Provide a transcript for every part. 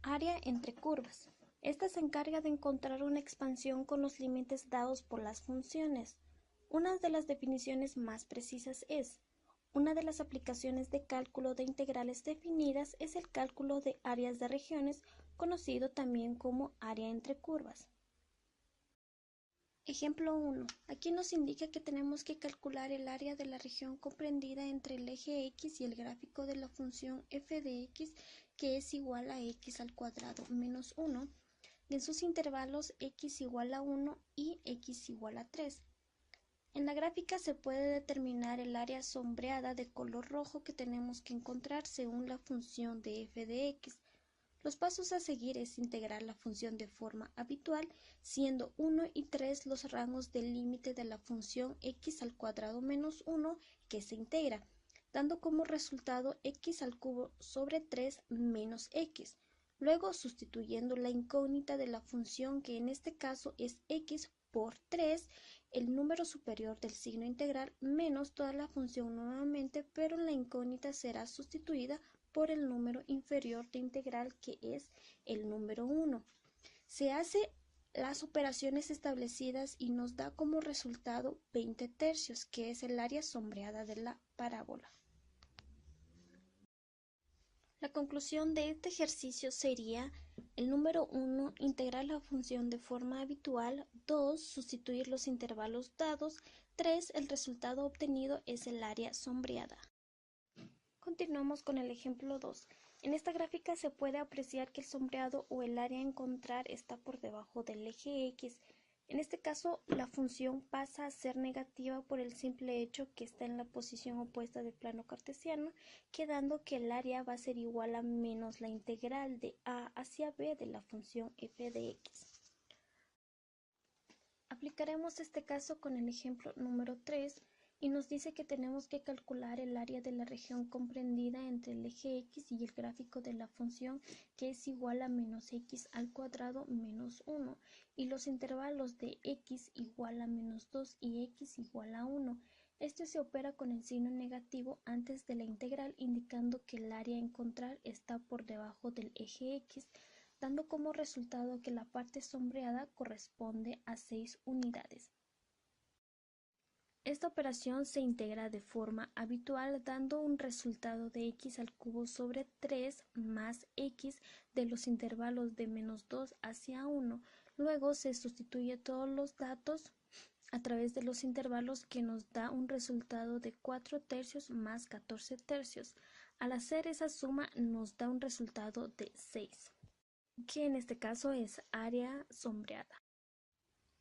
Área entre curvas. Esta se encarga de encontrar una expansión con los límites dados por las funciones. Una de las definiciones más precisas es: una de las aplicaciones de cálculo de integrales definidas es el cálculo de áreas de regiones, conocido también como área entre curvas. Ejemplo 1. Aquí nos indica que tenemos que calcular el área de la región comprendida entre el eje x y el gráfico de la función f de x, que es igual a x al cuadrado menos 1, y en sus intervalos x igual a 1 y x igual a 3. En la gráfica se puede determinar el área sombreada de color rojo que tenemos que encontrar según la función de f de x. Los pasos a seguir es integrar la función de forma habitual, siendo 1 y 3 los rangos del límite de la función x al cuadrado menos 1 que se integra, dando como resultado x al cubo sobre 3 menos x. Luego, sustituyendo la incógnita de la función, que en este caso es x, por 3, el número superior del signo integral, menos toda la función nuevamente, pero la incógnita será sustituida por el número inferior de integral, que es el número 1. Se hace las operaciones establecidas y nos da como resultado 20 tercios, que es el área sombreada de la parábola. La conclusión de este ejercicio sería: el número 1, integrar la función de forma habitual; 2, sustituir los intervalos dados; 3, el resultado obtenido es el área sombreada. Continuamos con el ejemplo 2. En esta gráfica se puede apreciar que el sombreado o el área a encontrar está por debajo del eje x. En este caso, la función pasa a ser negativa por el simple hecho que está en la posición opuesta del plano cartesiano, quedando que el área va a ser igual a menos la integral de a hacia b de la función f de x. Aplicaremos este caso con el ejemplo número 3, y nos dice que tenemos que calcular el área de la región comprendida entre el eje x y el gráfico de la función, que es igual a menos x al cuadrado menos 1, y los intervalos de x igual a menos 2 y x igual a 1. Esto se opera con el signo negativo antes de la integral, indicando que el área a encontrar está por debajo del eje x, dando como resultado que la parte sombreada corresponde a 6 unidades. Esta operación se integra de forma habitual, dando un resultado de x al cubo sobre 3 más x de los intervalos de menos 2 hacia 1. Luego se sustituye todos los datos a través de los intervalos, que nos da un resultado de 4 tercios más 14 tercios. Al hacer esa suma nos da un resultado de 6, que en este caso es área sombreada.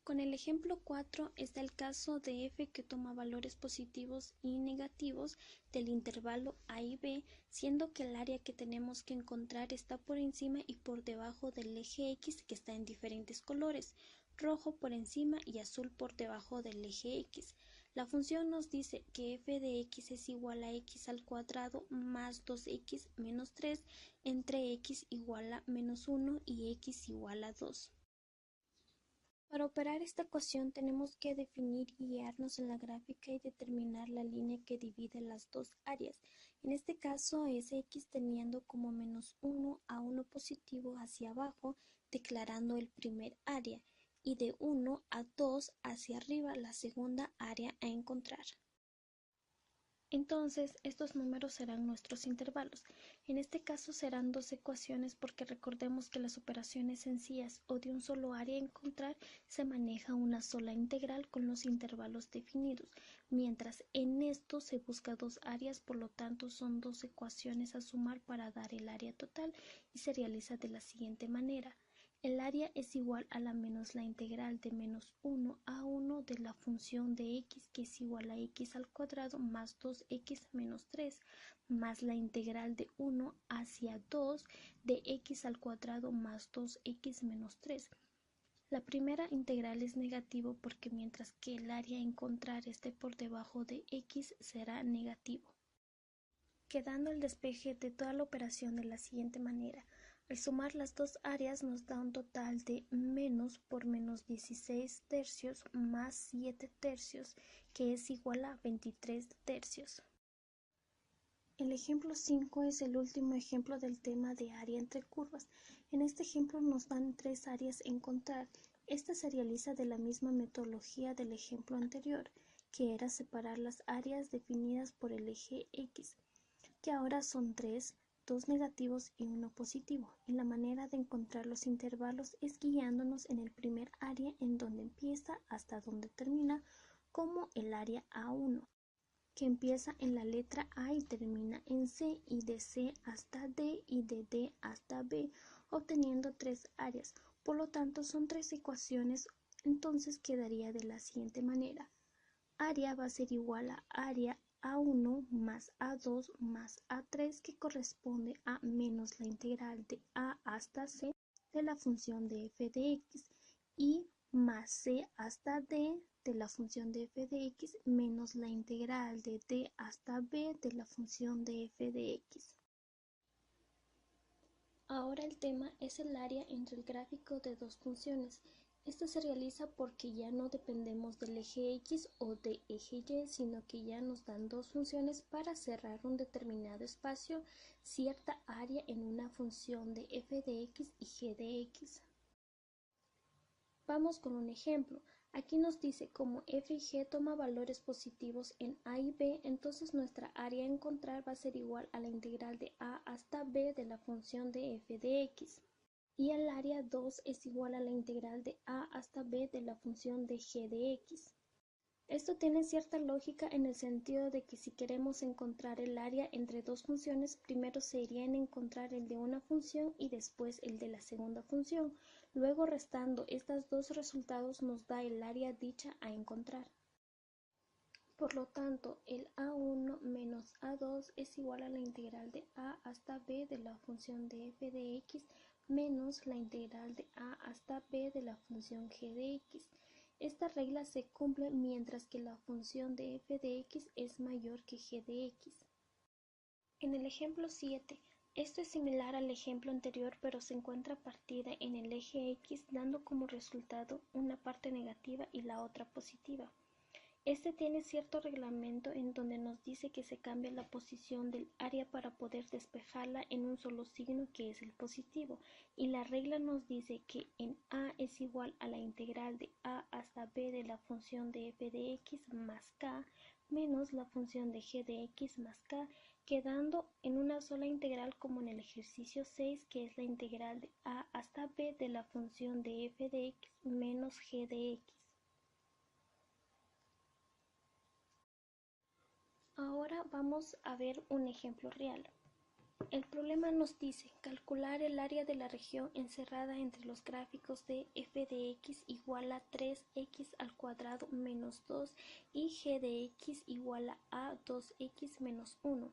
Con el ejemplo 4 está el caso de f que toma valores positivos y negativos del intervalo a y b, siendo que el área que tenemos que encontrar está por encima y por debajo del eje x, que está en diferentes colores: rojo por encima y azul por debajo del eje x. La función nos dice que f de x es igual a x al cuadrado más 2x menos 3 entre x igual a menos 1 y x igual a 2. Para operar esta ecuación tenemos que definir y guiarnos en la gráfica y determinar la línea que divide las dos áreas. En este caso es x teniendo como menos 1 a 1 positivo hacia abajo, declarando el primer área, y de 1 a 2 hacia arriba, la segunda área a encontrar. Entonces, estos números serán nuestros intervalos. En este caso serán dos ecuaciones, porque recordemos que las operaciones sencillas o de un solo área a encontrar se maneja una sola integral con los intervalos definidos, mientras en esto se busca dos áreas, por lo tanto son dos ecuaciones a sumar para dar el área total, y se realiza de la siguiente manera. El área es igual a la menos la integral de menos 1 a 1 de la función de x, que es igual a x al cuadrado más 2x menos 3, más la integral de 1 hacia 2 de x al cuadrado más 2x menos 3. La primera integral es negativo porque mientras que el área a encontrar esté por debajo de x será negativo, quedando el despeje de toda la operación de la siguiente manera. Al sumar las dos áreas nos da un total de menos por menos 16 tercios más 7 tercios, que es igual a 23 tercios. El ejemplo 5 es el último ejemplo del tema de área entre curvas. En este ejemplo nos dan tres áreas a encontrar. Esta se realiza de la misma metodología del ejemplo anterior, que era separar las áreas definidas por el eje X, que ahora son tres, dos negativos y uno positivo. Y la manera de encontrar los intervalos es guiándonos en el primer área en donde empieza hasta donde termina, como el área A1. Que empieza en la letra A y termina en C, y de C hasta D y de D hasta B, obteniendo tres áreas. Por lo tanto, son tres ecuaciones, entonces quedaría de la siguiente manera. Área va a ser igual a área A1 más A2 más A3, que corresponde a menos la integral de A hasta C de la función de f de x, y más C hasta D de la función de f de x menos la integral de D hasta B de la función de f de x. Ahora el tema es el área entre el gráfico de dos funciones. Esto se realiza porque ya no dependemos del eje X o del eje Y, sino que ya nos dan dos funciones para cerrar un determinado espacio, cierta área en una función de f de x y g de x. Vamos con un ejemplo. Aquí nos dice como f y g toma valores positivos en a y b, entonces nuestra área a encontrar va a ser igual a la integral de a hasta b de la función de f de x. Y el área 2 es igual a la integral de a hasta b de la función de g de x. Esto tiene cierta lógica en el sentido de que si queremos encontrar el área entre dos funciones, primero se iría en encontrar el de una función y después el de la segunda función. Luego, restando estos dos resultados nos da el área dicha a encontrar. Por lo tanto, el a1 menos a2 es igual a la integral de a hasta b de la función de f de x menos la integral de a hasta b de la función g de x. Esta regla se cumple mientras que la función de f de x es mayor que g de x. En el ejemplo 7, esto es similar al ejemplo anterior, pero se encuentra partida en el eje x, dando como resultado una parte negativa y la otra positiva. Este tiene cierto reglamento en donde nos dice que se cambia la posición del área para poder despejarla en un solo signo, que es el positivo, y la regla nos dice que en a es igual a la integral de a hasta b de la función de f de x más k menos la función de g de x más k, quedando en una sola integral como en el ejercicio 6, que es la integral de a hasta b de la función de f de x menos g de x. Ahora vamos a ver un ejemplo real. El problema nos dice calcular el área de la región encerrada entre los gráficos de f de x igual a 3x al cuadrado menos 2 y g de x igual a 2x menos 1.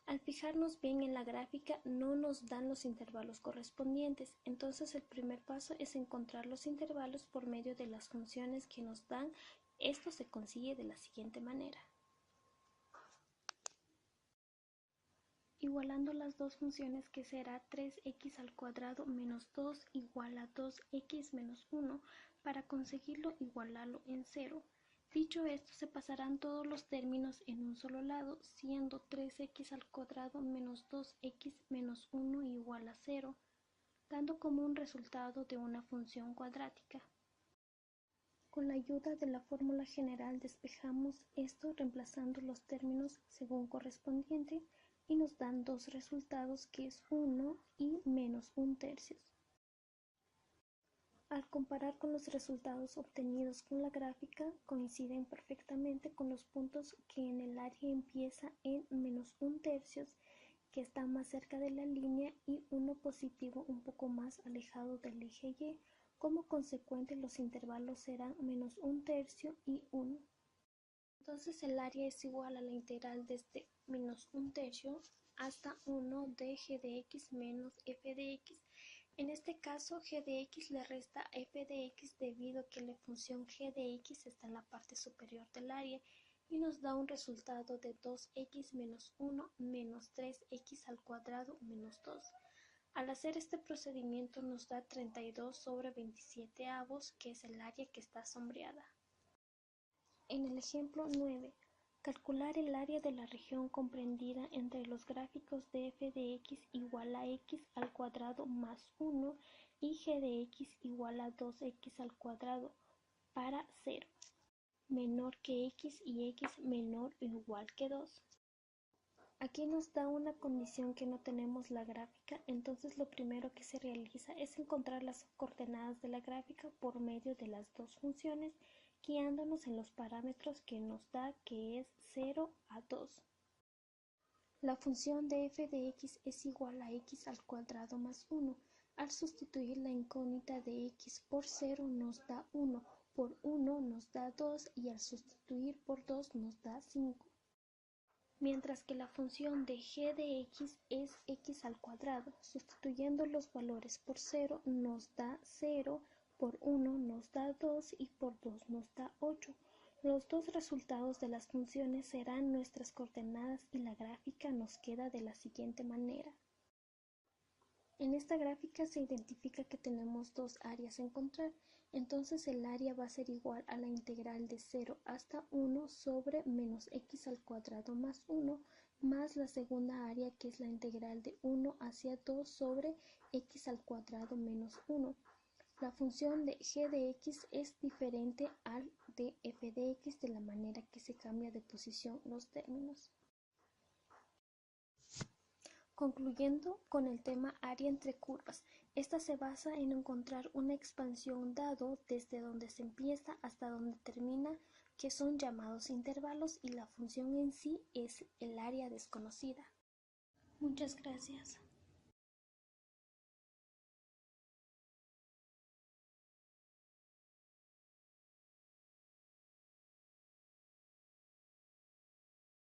Al fijarnos bien en la gráfica no nos dan los intervalos correspondientes, entonces el primer paso es encontrar los intervalos por medio de las funciones que nos dan. Esto se consigue de la siguiente manera. Igualando las dos funciones, que será 3x al cuadrado menos 2 igual a 2x menos 1, para conseguirlo igualarlo en 0. Dicho esto, se pasarán todos los términos en un solo lado, siendo 3x al cuadrado menos 2x menos 1 igual a 0, dando como un resultado de una función cuadrática. Con la ayuda de la fórmula general despejamos esto reemplazando los términos según correspondiente, y nos dan dos resultados, que es 1 y menos 1/3. Al comparar con los resultados obtenidos con la gráfica, coinciden perfectamente con los puntos que en el área empieza en menos 1/3, que está más cerca de la línea, y uno positivo un poco más alejado del eje Y. Como consecuente, los intervalos serán menos 1/3 y 1. Entonces el área es igual a la integral desde menos 1/3 hasta 1 de g de x menos f de x. En este caso, g de x le resta a f de x debido a que la función g de x está en la parte superior del área, y nos da un resultado de 2x menos 1 menos 3x al cuadrado menos 2. Al hacer este procedimiento nos da 32/27, que es el área que está sombreada. En el ejemplo 9, Calcular el área de la región comprendida entre los gráficos de f de x igual a x al cuadrado más 1 y g de x igual a 2x al cuadrado para 0 menor que x y x menor o igual que 2. Aquí nos da una condición que no tenemos la gráfica, entonces lo primero que se realiza es encontrar las coordenadas de la gráfica por medio de las dos funciones, guiándonos en los parámetros que nos da, que es 0 a 2. La función de f de x es igual a x al cuadrado más 1. Al sustituir la incógnita de x por 0 nos da 1, por 1 nos da 2 y al sustituir por 2 nos da 5. Mientras que la función de g de x es x al cuadrado. Sustituyendo los valores por 0 nos da 0, por 1 nos da 2 y por 2 nos da 8. Los dos resultados de las funciones serán nuestras coordenadas y la gráfica nos queda de la siguiente manera. En esta gráfica se identifica que tenemos dos áreas a encontrar, entonces el área va a ser igual a la integral de 0 hasta 1 sobre menos x al cuadrado más 1 más la segunda área que es la integral de 1 hacia 2 sobre x al cuadrado menos 1. La función de g de x es diferente al de f de x de la manera que se cambia de posición los términos. Concluyendo con el tema área entre curvas, esta se basa en encontrar una expansión dado desde donde se empieza hasta donde termina, que son llamados intervalos, y la función en sí es el área desconocida. Muchas gracias.